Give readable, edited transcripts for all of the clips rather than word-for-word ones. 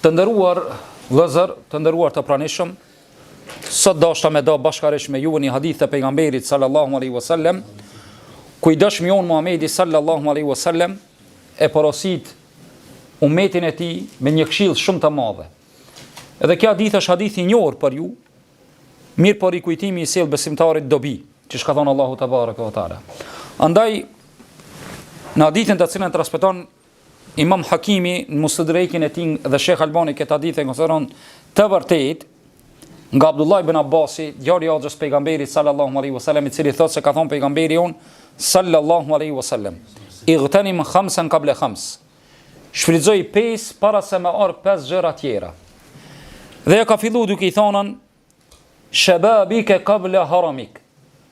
Të nderuar vëllezër, të nderuar të pranishëm, sot dashta me do bashkërisht me ju një hadith të pejgamberit sallallahu alaihi wasallam, ku i dashmi on Muhamedi sallallahu alaihi wasallam e porosit ummetin e tij me një këshill shumë të madhe. Edhe kjo hadith është hadith i njohur për ju, mirë por i kujtimi i sjell besimtarit dobi, që ka thënë Allahu te baraka ve taala. Andaj në hadithin të cilën transmeton Imam Hakimi në Mustadrekin e tij dhe Sheikh Albani këtë hadith e konsideron të vërtet nga Abdullah ibn Abbasi, djali i Hoxhës pejgamberit sallallahu alaihi wasallam, i cili thotë se ka thënë pejgamberi jon sallallahu alaihi wasallam: "Igtanim khamsan qabla khams." Shfrytëzoj 5 para se me or 5 gjëra tjera. Dhe ka filluar duke i thënë: "Shababika qabla haramik."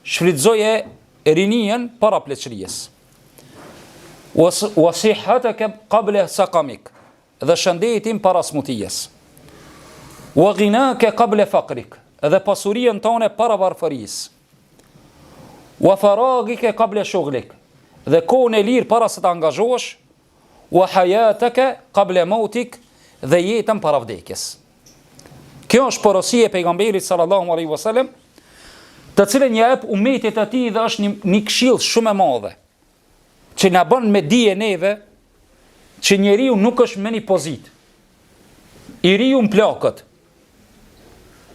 Shfrytëzoje rinien para pleqërisë. Wasihataka qabla saqamik, dhe shëndetin para smutjes. Wa ghinaka qabla faqrik, dhe pasurinë tone para varfërisë. Wa faragika qabla shughlik, dhe kohën e lirë para se të angazhohesh. Wa hayataka qabla mautik, dhe jetën para vdekjes. Kjo është porosia e pejgamberit sallallahu alaihi wasallam, të cilën ja jep ummetit të tij dhe është një këshill shumë e madhe, që na bën me dije neve që njeriu nuk është me një pozit. I riu në plakët,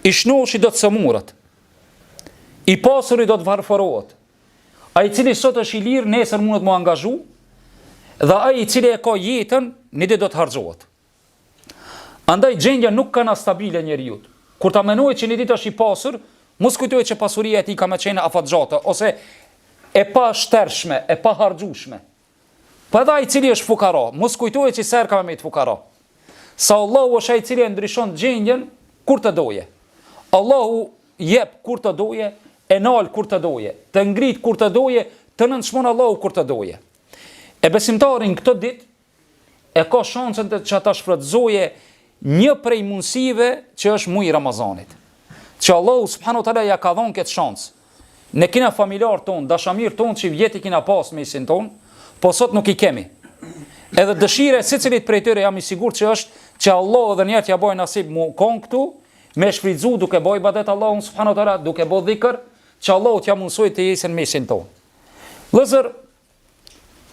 i shnoshi do të sëmurët, i pasuri do të varfërohet, a i cili sot është i lirë, nesër mundet mu angazhu, dhe a i cili e ka jetën, një ditë do të harxhohet. Andaj gjendja nuk ka na stabile njeriut. Kur ta menoj që një ditë është i pasur, mos kujtoj që pasuria e tij ka me qenë afatxhate, ose e pa shtershme, e pa harxhueshme. Po edhe ai cili është fukara, mos kujtohet që ser ka me të fukara. Sa Allahu është ai cili e ndryshon gjendjen kur të doje. Allahu jep kur të doje, e nal kur të doje, të ngrit kur të doje, të nënçmon Allahu kur të doje. E besimtarin këtë ditë e ka shansën të që ta shfrytëzoje një prej mundësive që është muji i Ramazanit. Që Allahu subhanahu wa taala ja ka dhënë këtë shansë. Ne kina familjar ton, dashamir ton që vjeti kina pas me isin ton, po sot nuk i kemi. Edhe dëshire secilit prej tyre jam i sigurt që është që Allah edhe njerë t'ja bojë nasib mu kon këtu, me shfrytëzu duke bojë ibadet Allahun subhanahu wa taala, duke bojë dhikr, që Allah t'ja mundsoj të jesin me isin ton. Lëzër,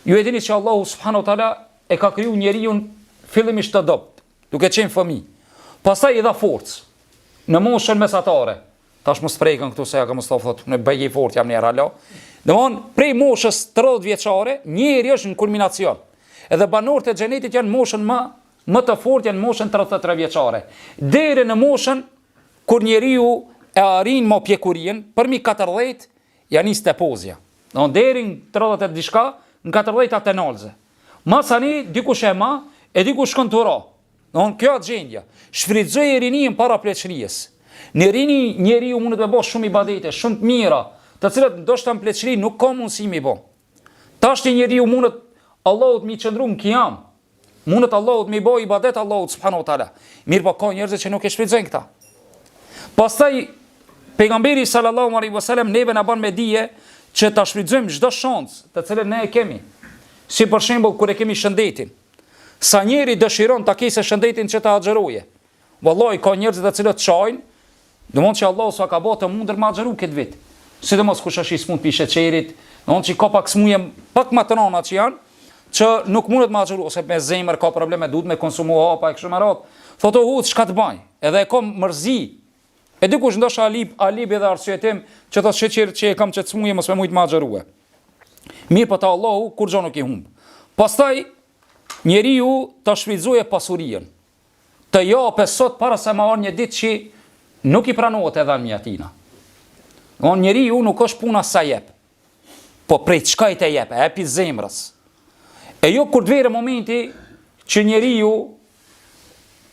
ju e dini që Allah subhanahu wa taala e ka kriju njeriun fillimisht të dopt, duke qenë fëmijë. Pastaj i dha forcë në moshën mesatare. Tash mos prekën këtu se ja ka Mustafa thotë, në bëj fort jam njerë alo. Domthon, prej moshës 30 vjeçare, njeri është në kulminacion. Edhe banorët e xhenetit janë moshën më të fortë, janë moshën 33 vjeçare. Deri në moshën kur njeriu e arrin më pjekurin, përmi 40 janë nis tepozja. Domthon deri në 30 diçka, në 40 atë nalze. Masani dikush e ma, e dikush shkon tura. Domthon kjo është gjendja. Shfrytëzoi rinin para pleqërisë. Në rini njeriu mundet me bëj shumë ibadete, shumë të mira, të cilat ndoshta në pleqëri nuk ka mundësi mi bë. Tash njeriu mundet Allahut mi qëndru në qiyam, mundet Allahut mi bëj ibadet Allahut subhanahu wa taala. Mirë po ka njerëz që nuk e shfrytëzojnë këta. Pastaj pejgamberi sallallahu alaihi wasallam neve na bën me dije që ta shfrytëzojmë çdo shans të cilën ne e kemi. Si për shembull kur e kemi shëndetin. Sa njeri dëshiron ta kisë shëndetin që ta axheroje. Wallahi ka njerëz të cilët çajnë, domthonjë që Allahu sa ka bërë të mundër ma xheru këtë vit. Sidomos kush është i smut pi sheqerit, domthonjë që ka pak smuje pak më të rënda që janë, që nuk mundet ma xheru ose me zemër ka probleme, duhet me konsumu hapa e kështu me radhë. Thotë hu çka të baj? Edhe e kam mërzi. E dikush ndoshta alibi dhe arsye tim që thotë sheqerit që e kam që smuje mos më mujt ma xherue. Mirë po ta Allahu kur gjë nuk i humb. Pastaj njeriu ta shfrytëzojë pasurinë. Të jape sot para se ma orë një ditë që nuk i pranohet edhe në mjatina. Njeriu nuk është puna sa jep, po prej çka i të jep, e jepi zemrës. E jo kur të vere momenti që njeriu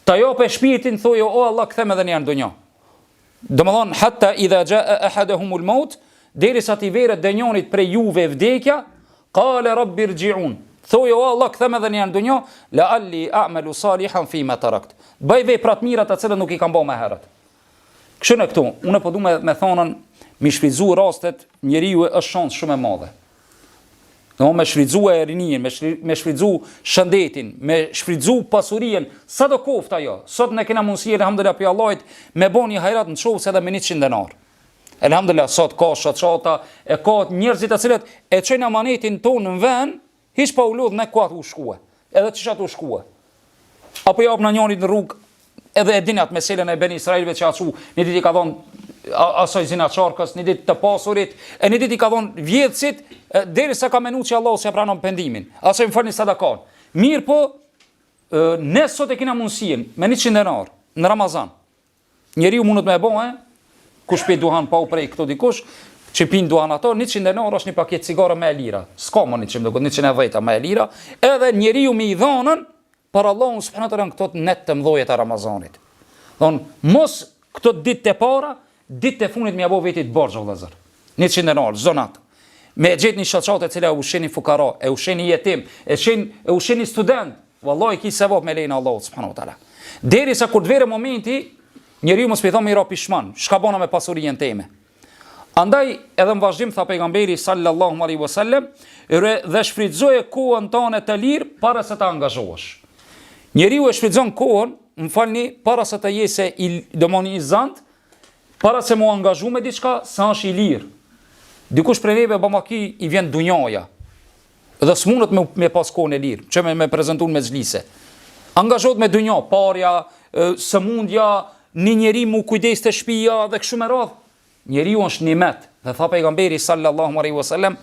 të jape shpirtin, thojë, o Allah, këthem edhe njerë në dunja. Domethënë, hatta idha jaa ahaduhumul maut, derisa t'i vere dënjonit prej juve vdekja, qale rabbi irji'un. Thojë, o Allah, këthem edhe njerë në dunja, la'alli a'malu salihan fima tarakt. Bëj veprat mira të cilët nuk i kam bërë më herët. Kështu në këtu, unë po du me thonën, mi shfrytëzu rastet, njeriu është shansë shumë e madhe. me shfrytzu e rinin, me shfrytzu shëndetin, me shfrytzu pasurien, sa do koft ajo. Sot ne kena mundësi, elhamdulillah, për Allahit, me bo një hajrat në qovës edhe me 100 denar. Elhamdulillah, sot ka shaqata, e ka njerëzit të cilët e qojnë amanetin tonë në ven, hiç pa u lodh me kuat u shkue, edhe çishat u shkue. Apo jap në njërit në rrugë, edhe e dinat me selën e Ben Israilëve që asu, një ditë i ka thonë asoj zinaçarkës, një ditë të pasurit, e një ditë i ka thonë vjetësit, derisa ka menuar që Allahu s'e pranon pendimin. Asoj më falni sadakan. Mirë po, ne sot e kena mundësinë me 100 denar në Ramazan. Njeriu mundet me e bo, kush pe duhan pa u prej këto dikush, që pin duhan ato, 100 denar është një paket cigare me e lira. S'ka më 110 me e lira, edhe njeriu me i dhonën për Allahun subhanahu wa taala këto net të mëdha të Ramazanit. Don mos këto ditë të para, ditë të fundit më apo vetit borxh vëllazër. 100 denar zonat. Me gjet një shoqatë e cila usheni fukara, e usheni jetim, e usheni student, vallahi ki sevap me lejnë Allahut subhanahu wa taala. Derisa kur të vere momenti, njeriu mos i thonë i ropi shman, çka bona me pasurinë time. Andaj edhe në vazhdim tha pejgamberi sallallahu alaihi wasallam, dhe shfrytëzoje kohën tënde të lirë para se të angazhohesh. Njeriu e shfrytëzon kohën, më falni, para se të jese domoni i zant, para se mu angazhu me diçka, sa është i lirë. Dikush prej neve bamaki i vjen dunjaja. Dhe s'mundet me pas kohën e lirë, që me prezentun me zhlise. Angazhohet me dunja, parja, sëmundja, një njeri mu kujdes të shtëpia dhe kështu me radhë. Njeriu është nimet, dhe tha pejgamberi sallallahu alaihi wasallam,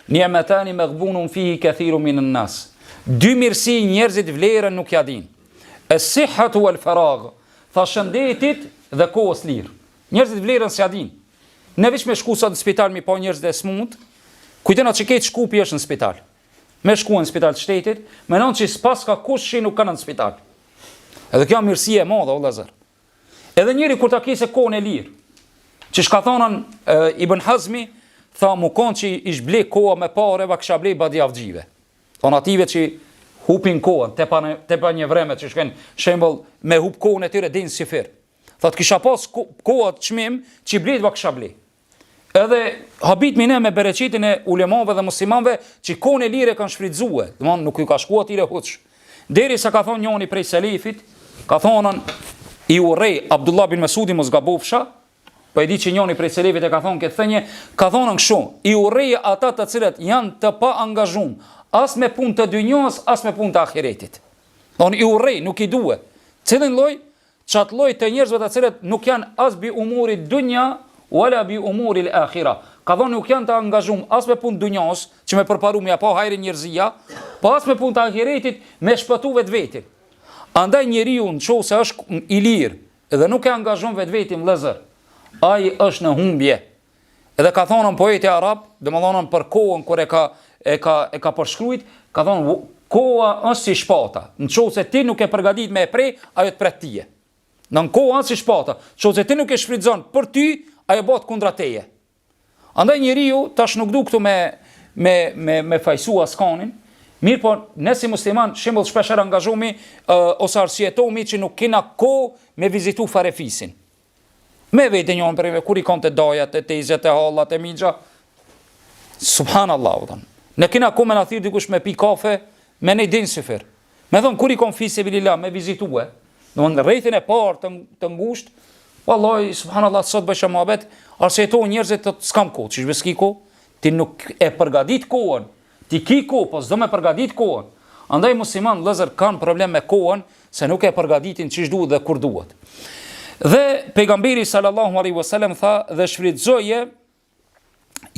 ni'matani maghbunun fihi kathirun minan nas. Dy mirësi njerëzit vlerën nuk ja din. Es-sihhatu wal faragh, tha shëndetit dhe kohës lirë. Njerëzit vlerën s'ja din. Ne veç me shku sot në spital mi pa njerëz dhe smund, kujtena që ketë shkupi është në spital. Me shku në spital të shtetit, menon që s'pas ka kush që nuk kanë në spital. Edhe kjo mirësia e madhe, o vëllezër. Edhe njëri kur ta kese kohën e lirë, që shka thonën Ibn Hazmi, tha mu konë që ish ble koha me pare, va kësha ble badjavgjive. Thonë ative që hupin kohën, te pa një vreme që shken shembol me hup kohën e tyre dinë si firë. Tha të kisha pas koha të qmim që i blejt va kësha ble. Edhe habit mine me bereqitin e ulemave dhe muslimanve që kohën e lire kanë shfridzue, dhe nuk ju ka shkua tire huq. Deri sa ka thonë njoni prej selefit, ka thonën i urrej Abdullah bin Mesudi mos gabofsha, po e di që njoni prej selefit e ka thonë këtë thënje, ka thonën kështu, i urrej ata të cilët janë të pa angazhum, as me pun të dynjos, as me pun të ahiretit. Thonë i urrej, nuk i duhe. Cilin loj? Qatë loj të njerëzve të cilët nuk janë as bi umuri dynja, wala bi umuri l'akhira. Ka thonë nuk janë të angazhum as me pun të dynjos, që me përparu me apo hajri njerëzia, po as me pun të ahiretit, me shpëtu vetë vetin. Andaj njeriu në qovë se është i lirë, edhe nuk e angazhon vetë vetin vëllezër, ai është në humbje. Edhe ka thonën poeti arab, dhe më thonën për kohën kër e ka përshkrujt, ka thonë koha është si shpata. Në qovë se ti nuk e përgadit me e prej, ajo të pret tije. Në koha është si shpata. Në qovë se ti nuk e shfridzon për ty, ajo bëhet kundra teje. Andaj njeriu tash nuk du këtu me fajsu askanin, mirë po, ne si musliman, shembull shpesher angazhomi ose arsyetomi që nuk kena kohë me vizitu farefisin. Me vete njën për me kur i kanë të dajat, të tezjet, të hallat, të migja. Subhanallahu, ne kena kohë me në thirë dikush me pi kafe, me ne din sifir. Me thonë, kur i kanë fisi bilila, me vizitue, në rrethin e parë të ngusht, wallahi, subhanallah, sot bëshë muhabet, arsyeto njerëzit të s'kam kohë, që shbeski kohë, ti nuk e përgadit kohën, ti ki kohë, po s'do me përgadit kohën. Andaj musliman vëllezër kanë problem me kohën, se nuk e përgaditin çish duhet dhe kur duhet. Dhe pejgamberi sallallahu alaihi wasallam tha dhe shfrytëzoje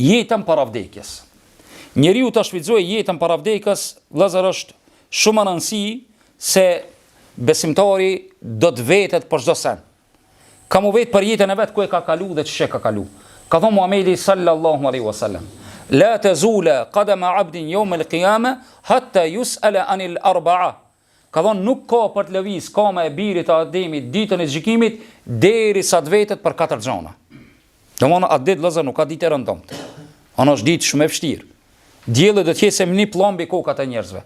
jetën para vdekjes. Njeriu ta shfrytëzojë jetën para vdekjes, vëllezër është shumë rëndësi se besimtari do të vetet për çdo sen. Ka mu vetë për jetën e vetë ku e ka kalu dhe që ka kalu. Ka thonë Muhamedi sallallahu alaihi wasallam, la tazula qadama abdin yawm al-qiyama hatta yus'ala anil arba'a. Ka thonë nuk ka për të lëviz kama e birit të Ademit ditën e gjykimit derisa të vetet për 4 gjona. Domthonë atë ditë vëllezër nuk ka ditë e rëndomtë. Ana është ditë shumë e vështirë. Dielli do të jetë në një pllombi kokat e njerëzve.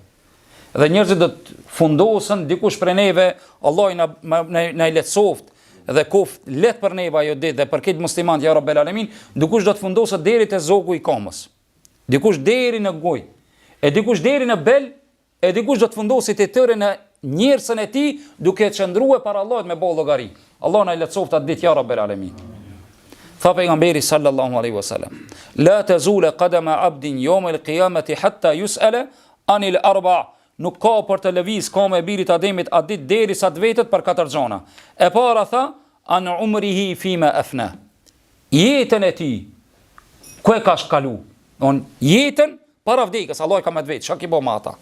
Dhe njerëzit do të fundosen dikush prej neve, Allah na i lehtësoft dhe koft let për neve ajo ditë dhe për këtë musliman ja Rabbel Alamin, dikush do të fundoset deri te zogu i kamës. Dikush deri në gojë. e dikush deri në bel, e dikush do të fundosit e tëre në njerësën e tij duke qëndruar para Allahut me bëu llogari. Allah na lehtësoft atë ditë ya Rabbel Alamin. Tha pejgamberi sallallahu alaihi wasallam: "La tazula qadama 'abdin yawm al-qiyamati hatta yus'ala anil arba'." Nuk ka për të lëviz koma e birit Ademit atë ditë derisa të vetet për 4 gjona. E para tha an umrihi fima afna. Jetën e tij ku e ka shkalu? Jetën para vdekjes, Allah ka me të vetë, çka ki bë me ata.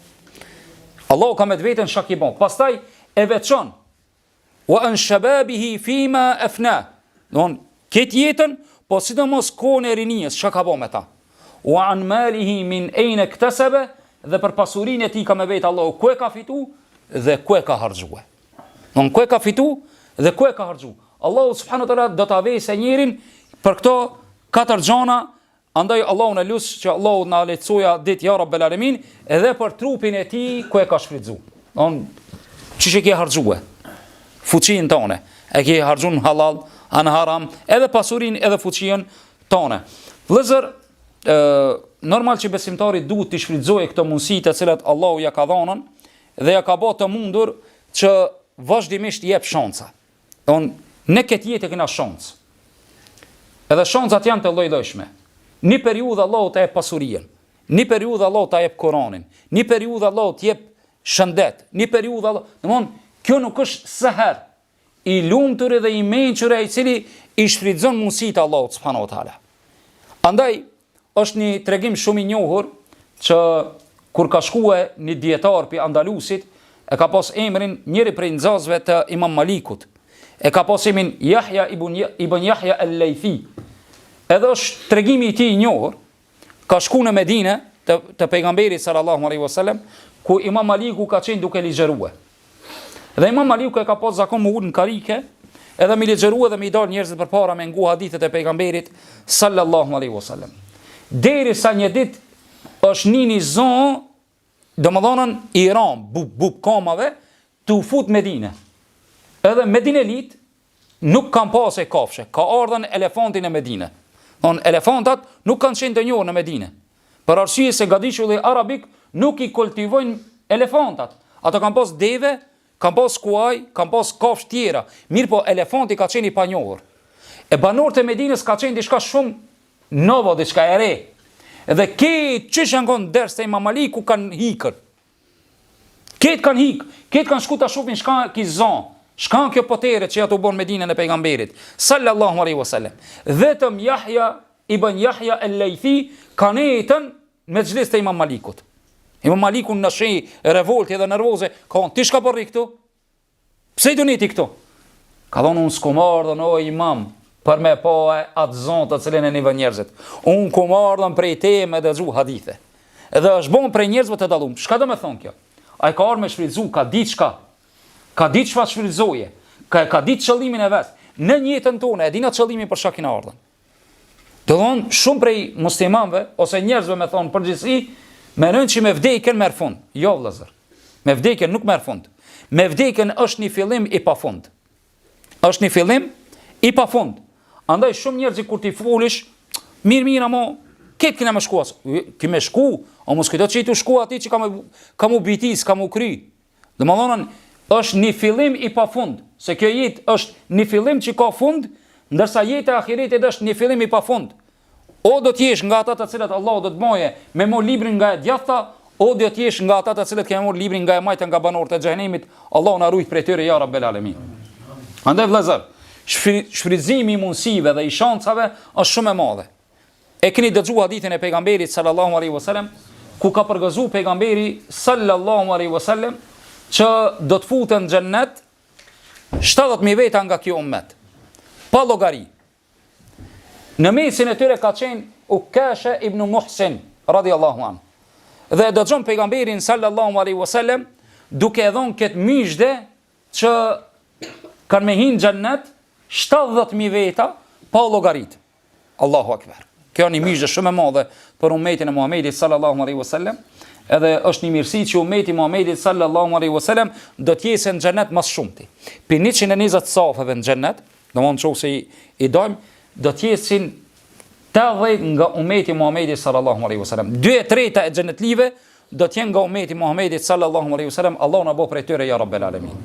Allah ka me të vetën çka ki bë. Pastaj e veçon wa an shababihi fima afna. Këtë jetën, po sidomos kohën e rinijës, çka ka bë me ta. Wa an malihi min ayna iktasaba, dhe për pasurinë e tij ka me vetë Allahu ku e ka fitu dhe ku e ka harxhuar. Ku e ka fitu dhe ku e ka harxhuar. Allahu subhanahu wa taala do ta vëjë njërin për këto 4 gjona. Andaj Allahu na lut që Allahu na lehtësoja ditë ya Rabbel Alamin edhe për trupin e tij ku e ka shfrytzuar. Çish e ke harxhuar? Fuqinë tonë. E ke harxhuar halal, an haram, edhe pasurinë edhe fuqinë tonë. Vëllezër, normal që besimtari duhet të shfrytëzojë këto mundësi të cilat Allahu ja ka dhënë dhe ja ka bërë të mundur që vazhdimisht jep shanca. Në këtë jetë kena shancë. Edhe shancat janë të lloj-llojshme. Një periudhë Allahu ta jep pasurinë, një periudhë Allahu ta jep Kur'anin, një periudhë Allahu të jep shëndet, një periudhë Allahu, domthon, kjo nuk është seher i lumtur dhe i mençur ai i cili i shfrytëzon mundësitë e Allahut subhanahu wa taala. Andaj është një tregim shumë i njohur që kur ka shkuar një dietar pi Andalusit, e ka pas emrin njëri prej nxënësve të Imam Malikut. E ka pas emrin Yahya ibn Yahya al-Laythi. Edhe është tregimi i tij i njohur, ka shkuar në Medinë të pejgamberit sallallahu alaihi wasallam, ku Imam Maliku ka qenë duke ligjëruar. Dhe Imam Maliku e ka pas zakon më ul në karike, edhe mi ligjërua dhe mi dal njerëzit përpara me ngu hadithet e pejgamberit sallallahu alaihi wasallam. Derisa një ditë është nini zonë, domethënë Iran, bub kamave, të fut Medinë. Edhe Medinelit nuk kanë pas e kafshë, ka ardhën elefantin e Medinë. Elefantat nuk kanë qenë të njohur në Medinë. Për arsye se gadishulli arabik nuk i kultivojnë elefantat. Ato kanë pas deve, kanë pas kuaj, kanë pas kafshë tjera. Mirë po elefanti ka qenë i panjohur. E banorët e Medinës ka qenë diçka shumë novo, diçka e re. Edhe këtë çish janë qenë ders te Imam Maliku kanë hikër. Këtë kanë hikë, këtë kanë shku ta shohin shka ki zon. Shkan kjo potere që ja të bon Medinën e pejgamberit sallallahu alaihi wasallam. Vetëm Yahya ibn Yahya al-Laythi kanë jetën me xhlis të Imam Malikut. Imam Maliku në shej revolti dhe nervoze, ka thonë, ti shka përri këtu? Pse i doniti këtu? Ka thonë, unë s'kom ardhën, o imam, për me po atë zonë të cilën e një njerëzit. Unë kom ardhën prej te me dhe gju hadithe. Edhe është bon prej njerëzve të dalum. Shka do me thonë kjo? A i ka arë me shfridzu, ka ditë shka. Ka ditë çfarë shfrytëzoje, ka ditë qëllimin e vet. Në jetën tonë e dina qëllimin për çka kena ardhur. Do thonë shumë prej muslimanëve ose njerëzve me thonë përgjithësi, mendojnë që me vdekjen merr fund. Jo vëllazër. Me vdekjen nuk merr fund. Me vdekjen është një fillim i pafund. Është një fillim i pafund. Andaj shumë njerëz kur ti fulish, mirë amo, këtë kena më shkuas. Ki më shku, o mos kujto që i tu shku aty që ka mu bitis, ka mu kry. Domethënë është një fillim i pafund, se kjo jetë është një fillim që ka fund, ndërsa jeta e ahiretit është një fillim i pafund. O do t'jesh nga ata të cilët Allah do të moje me mor librin nga e djathta, o do t'jesh nga ata të cilët kanë mor librin nga e majta nga banorët e xhenemit, Allah na ruaj prej tyre ya Rabbel Alamin. Andaj vëllazër, shfrytëzimi i mundësive dhe i shancave është shumë e madhe. E keni dëgjuar hadithin e pejgamberit sallallahu alaihi wasallam, ku ka përgëzuar pejgamberi sallallahu alaihi wasallam që do të futen në xhennet 70.000 veta nga kjo ummet, pa llogari. Në mesin e tyre ka qenë Ukasha ibn Muhsin radhiyallahu anhu. Dhe dëgjon pejgamberin sallallahu alaihi wasallam duke dhënë këtë myshde që kanë me hinë xhennet 70.000 veta pa llogarit. Allahu akbar. Kjo është një myshde shumë e madhe për ummetin e Muhamedit sallallahu alaihi wasallam. Edhe është një mirësi që ummeti Muhamedit sallallahu alaihi wasallam do të jesë në xhennet më shumti. Për 120 safeve në xhennet, domthonë nëse i dojmë, do të jesin 80 nga ummeti Muhamedit sallallahu alaihi wasallam. 2/3 e xhenetlive do të jenë nga ummeti Muhamedit sallallahu alaihi wasallam, Allahu na bëj prej tyre ya rabbel alamin.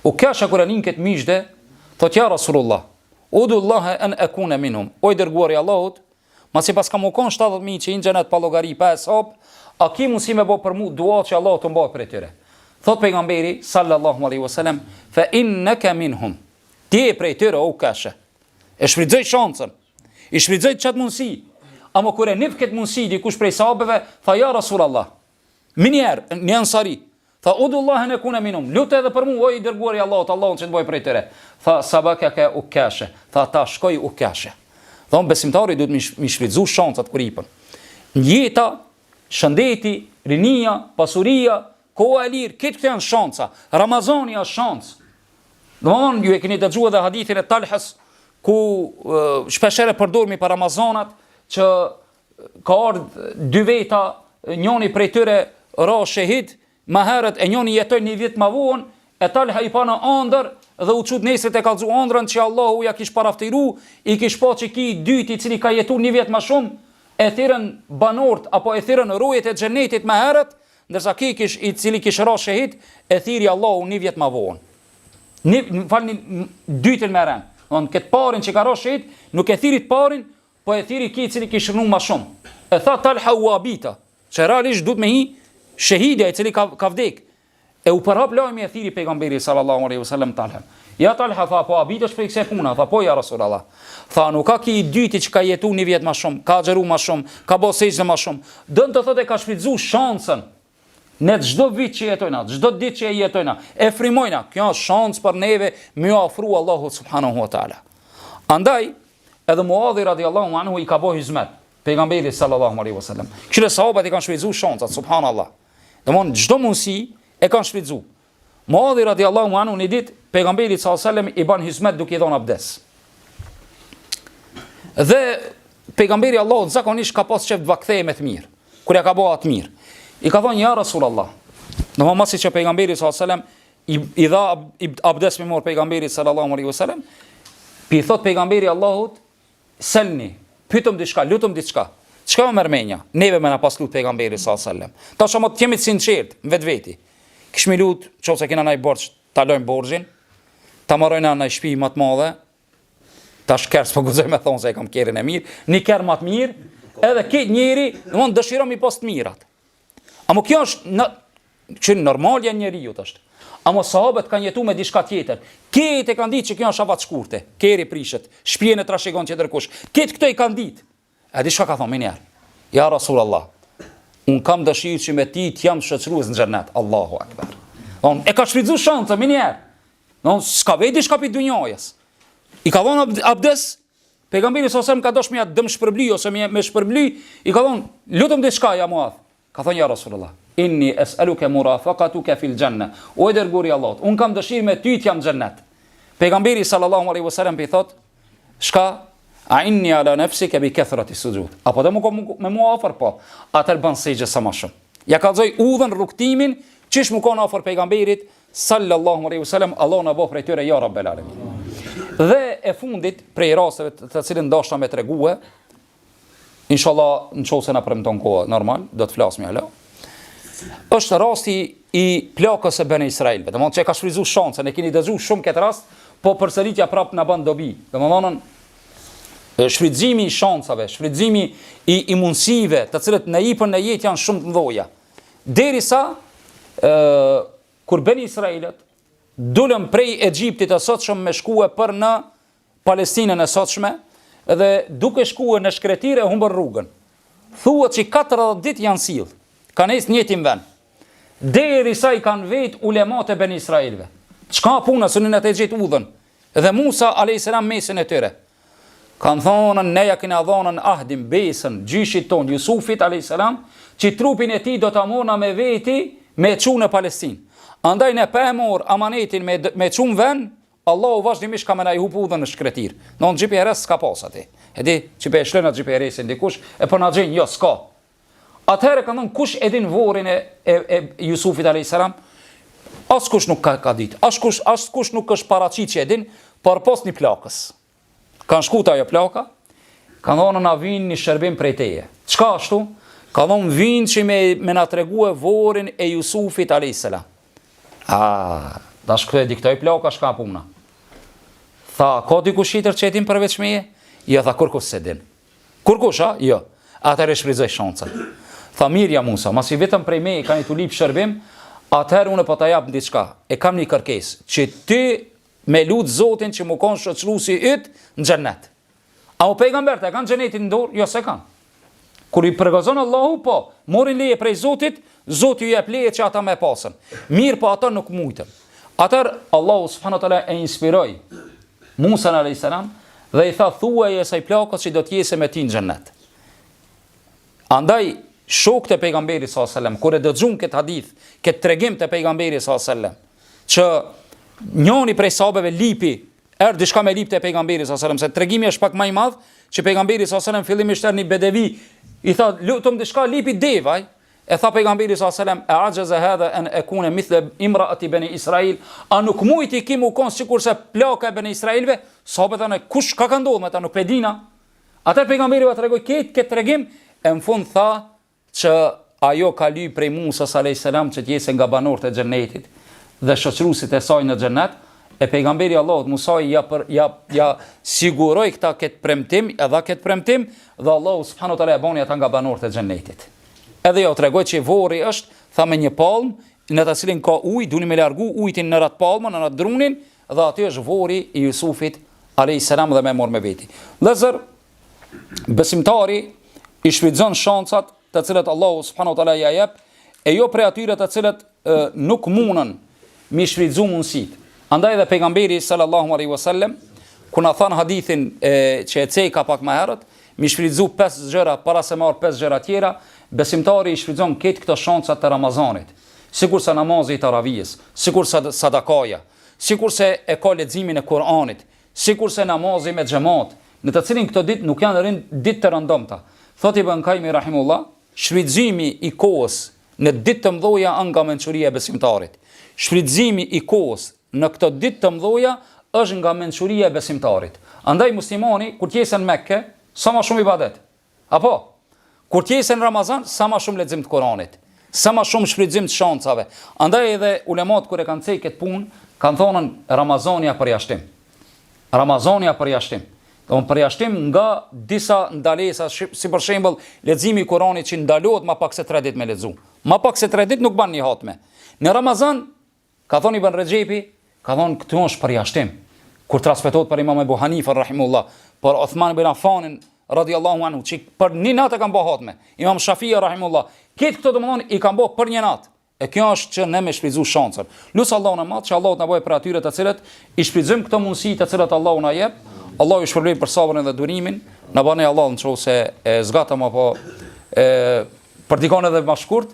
U kasha kur anin këtë miqde, thot ja Rasulullah, udullaha an akuna minhum. O i dërguari i Allahut, masi pas kam u kon 70.000 që hinë xhenet pa llogari pa hesab, a ki mundsi me bë për mua dua që Allahu të mbaj prej tyre. Thot pejgamberi sallallahu alaihi wasallam, fa innaka minhum. Ti e prej tyre o kasha. E shfrytëzoj shansën. I shfrytëzoj çat mundsi. Ama kur e nif këtë mundsi dikush prej sahabeve, tha ja Rasulullah. Minjer, një ansari. Tha udullaha an akuna minhum. Lutë edhe për mua o i dërguari i Allahut, Allahun që të bëj prej tyre. Tha sabaka ka ukasha. Tha ta shkoj ukasha. Thon besimtari duhet mi shfrytëzu shancat kur ipën. Jeta, shëndeti, rinia, pasuria, koha e lirë, këtë janë shanca. Ramazani është shancë. Domthonë ju e keni dëgjuar edhe hadithin e Talhas ku shpeshherë përdormi për Ramazanat që ka ardhur 2 veta, njëri prej tyre ra shahid, më herët e njëri jetoi 1 vit më vonë, e Talha i pa në ëndër dhe u çut nesër te kallzu ëndrën që Allahu ja kish paraftiru, i kish pa që ki i dyti i cili ka jetuar 1 vit më shumë, e thirrën banorët apo e thirrën rojet e xhenetit më herët, ndërsa ki kish i cili kish ra shahid, e thiri Allahu 1 vit më vonë. Falni dytën më rën. On këtë parin që ka ra shahid, nuk e thiri të parin, po e thiri ki i cili kish rënë më shumë. E tha Talha u abita, që realisht duhet me hi shahidja i cili ka vdek. E u përhap lajmi e thiri pejgamberi sallallahu alaihi wasallam Talha. Ja Talha tha po abitesh për kësaj puna, tha po ja Rasulullah. Tha nuk ka ki i dyti që ka jetu 1 vjet më shumë, ka xheru më shumë, ka bë sejdë më shumë. Dën të thotë ka shfrytzu shansën. Ne çdo vit që jetojna, çdo ditë që jetojna, e frymojna. Kjo është shans për neve me u ofru Allahu subhanahu wa taala. Andaj edhe Muadhi radiallahu anhu i ka bëu hizmet pejgamberit sallallahu alaihi wasallam. Këto sahabët i kanë shfrytzu shansat, subhanallahu. Domthon çdo mundësi e kanë shfrytzu. Muadhi radiallahu anhu një ditë pejgamberi sallallahu alaihi wasallam i ban hizmet duke i dhënë abdes. Dhe pejgamberi Allahut zakonisht ka pas çeft vakthej me të mirë. Kur ja ka bëu atë mirë, i ka thonë ja Rasulullah. Domthon masi që pejgamberi sallallahu alaihi wasallam i dha abdes me mor pejgamberi sallallahu alaihi wasallam, pi thot pejgamberi Allahut, selni, pyetëm diçka, lutëm diçka. Çka më mërmenja? Neve më na pas lut pejgamberi sallallahu alaihi wasallam. Tash më të jemi të sinqert vetveti. Kish mi lut, nëse kena ndaj borxh, ta lojm borxhin, ta marrojna në shtëpi më të madhe. Tash kers po guxoj me thon se e kam kerën e mirë, një kerë më të mirë, edhe këtë njeri, domthon dëshiron mi pas të mirat. Amo kjo është që normal janë njeriu është. Amo sahabët kanë jetuar me diçka tjetër. Këtë e kanë ditë që kjo është avat shkurte, keri prishet, shtëpinë e trashëgon që dërkush. Këtë këto i kanë ditë. A di çka ka thonë minjar? Ja Rasulullah, un kam dëshirë që me ti të jam shoqërues në xhennet. Allahu akbar. On e ka shfrytzuar shansën minjar. Non s'ka vedi çka pi dunjojës. I ka dhënë abdes, pejgamberi sallallahu alajhi wasallam ka dashur me dëm shpërbly ose me shpërbly, i ka thonë lutem diçka ja Muadh. Ka thonë ja Rasulullah, inni es'aluka murafaqatuka fil janna. O i dërguari i Allahut, un kam dëshirë me ty të jam në xhennet. Pejgamberi sallallahu alajhi wasallam i thot, shka a inni ala nafsika bi kathrati sujud. Apo do me mua afër po, atë bën sejdë sa më shumë. Ja kallzoi udhën rrugtimin, çish më kon afër pejgamberit sallallahu alaihi wasallam, Allahu na bëf prej tyre ya rabbel alamin. Dhe e fundit prej rasteve të cilën ndoshta me tregue, inshallah nëse na premton koha normal, do të flasim hala. Është rasti i plakës së Bene Israilëve. Domethënë që ka shfrytzuar shansën, e keni dëgjuar shumë këtë rast, po përsëritja prap na bën dobi. Domethënë shfrytëzimi i shansave, shfrytëzimi i mundësive, të cilët në jepën në jetë janë shumë të mëdha. Derisa kur Bene Israilët dulën prej Egjiptit të sotshëm me shkuë për në Palestinën e sotshme, dhe duke shkuë në shkretirë e humbën rrugën. Thuhet që 40 ditë janë sill, kanë ecë në njëjtin vend. Derisa i kanë vet ulemat e Bene Israilëve. Çka puna se në të gjetë udhën. Dhe Musa alayhis salam mesin e tyre. Kanë thonë ne ja kena dhënë ahdim besën gjyshit ton Jusufit alayhis salam, që trupin e tij do ta morna me veti me çu në Palestinë. Andaj ne pa e mor amanetin me çu në vend, Allahu vazhdimisht ka më na i hub udhën në shkretir. Non GPS s'ka pas aty. E di, që pe shlën atë GPS-in dikush, e po na xhen jo s'ka. Atëherë kanë thënë kush e din vorrin e Jusufit alayhis salam? Askush nuk ka ditë. Askush nuk është paraqit që e din, por pas një plakës. Kanë shkuar ajo plaka, kanë thonë na vin një shërbim prej teje. Çka ashtu? Ka thonë vinë që me na tregue vorin e Jusufit a.s. Da shkëve diktoj plaka shka puna. Tha, ka dikush tjetër që e din përveç meje? Jo, tha, kërkush se din. Kërkush, a? Jo. Atëherë shfryzoj shancat. Tha, mirja Musa, masi vetëm prej meje ka një tu lip shërbim, atëherë unë po ta jap diçka. E kam një kërkesë, që ti me lut Zotin që më kon shoqëruesi yt në xhennet. A u pejgambert e kanë xhenetin në dorë? Jo, se kanë. Kur i përgazon Allahu, po, morin leje prej Zotit, Zoti ju jep leje që ata me pasën. Mirë, po ata nuk mujtën. Atëherë Allahu subhanahu wa taala e inspiroi Musa alayhis salam dhe i tha thuaj asaj plakës që do të jese me ti në xhennet. Andaj shokët e pejgamberit sallallahu alajhi wasallam kur e dëgjuan këtë hadith, këtë tregim të pejgamberit sallallahu alajhi wasallam, që njëri prej sahabeve lipi, erdhi diçka me lip të pejgamberit sallallahu alajhi wasallam, se tregimi është pak më i madh, që pejgamberi sallallahu alajhi wasallam fillimisht erdhi një bedevi, i tha lutem diçka lipi devaj. E tha pejgamberi sallallahu alajhi wasallam, "E ajaza hadha an akuna mithla imraati bani Israil." A nuk mujti kim u kon sikurse plaka e bani Israilve? Sahabët thanë, kush ka ndodhur me ta, nuk e dina. Atë pejgamberi va tregoi këtë tregim, e në fund tha që ajo ka lyp prej Musa alayhis salam që të jese nga banorët e xhennetit dhe shoqëruesit e saj në xhennet. E pejgamberi Allahut Musa ja siguroi këtë premtim, edhe këtë premtim, dhe Allahu subhanahu wa taala e bani ata nga banorët e xhennetit. Edhe jo tregoj që vori është, tha me një palmë, në të cilin ka ujë, duni me largu ujtin në atë palmën, në atë drunin, dhe aty është vori i Jusufit alayhis salam dhe me mor me veti. Lëzër, besimtari i shfrytëzon shancat të cilat Allahu subhanahu wa taala ja jep, e jo prej atyre të cilat nuk mundën mi shfrytëzu mundësit. Andaj dhe pejgamberi sallallahu alaihi wasallam, ku na than hadithin që e ceka pak më herët, mi shfrytëzu 5 gjëra para se marr 5 gjëra tjera. Besimtari i shfrytëzon këtë këto shanca të Ramazanit, sikurse namazi i taravijës, sikurse sadakaja, sikurse e ka leximin e Kuranit, sikurse namazi me xhamat, në të cilin këto ditë nuk janë ditë të rëndomta. Thot Ibn Qayyim rahimullah, shfrytëzimi i kohës në ditë të mëdha nga mençuria e besimtarit. Shfrytëzimi i kohës në këto ditë të mëdha është nga mençuria e besimtarit. Andaj muslimani kur të jesën në Mekë, sa më shumë ibadet. Apo kur të jesën në Ramazan, sa më shumë lexim të Kuranit, sa më shumë shfrytëzim të shancave. Andaj edhe ulemat kur e kanë thënë këtë punë, kanë thonë Ramazania përjashtim. Ramazania përjashtim. Domthonë përjashtim nga disa ndalesa, si për shembull leximi i Kuranit që ndalohet më pak se 3 ditë me lexu. Më pak se 3 ditë nuk ban një hatme. Në Ramazan, ka thonë Ibn Rexhepi, ka thonë këtu është përjashtim. Kur transmetohet për Imam Abu Hanifa rahimullah, për Uthman ibn Affanin radiallahu anhu, që për një natë e kanë bë hatme. Imam Shafia rahimullah, këtë këto domethënë i kanë bë për një natë. E kjo është që ne me shfrytëzu shancën. Lut Allahun e madh që Allahu na bëjë për atyre të cilët i shfrytëzojmë këto mundësi të cilat Allahu na jep. Allahu ju shpërblet për sabrin dhe durimin. Na bani Allahu nëse zgatam apo për dikon edhe më shkurt.